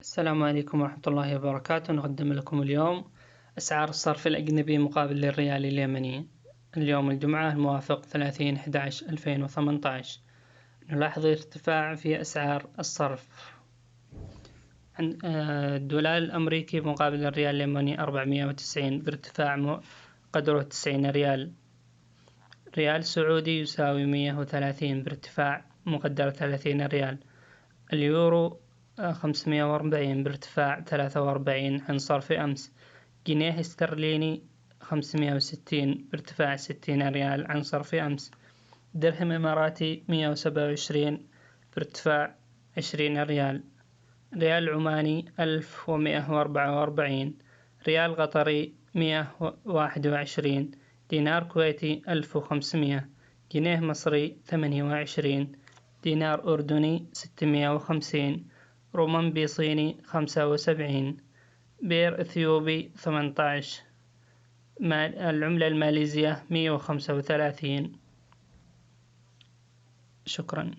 السلام عليكم ورحمة الله وبركاته. نقدم لكم اليوم أسعار الصرف الأجنبي مقابل الريال اليمني اليوم الجمعة الموافق 30/11/2018. نلاحظ ارتفاع في أسعار الصرف. الدولار الأمريكي مقابل الريال اليمني 490 بارتفاع قدره 90 ريال. ريال سعودي يساوي 130 بارتفاع مقدر 30 ريال. اليورو 540 بارتفاع 43 عن صرف أمس. جنيه استرليني 560 بارتفاع 60 ريال عن صرف أمس. درهم إماراتي 127 بارتفاع 20 ريال. ريال عماني 1144. ريال قطري 121. دينار كويتي 1500. جنيه مصري 28. دينار أردني 650. رومنبي صيني 75. بير إثيوبي 18. العملة الماليزية 135. شكرا.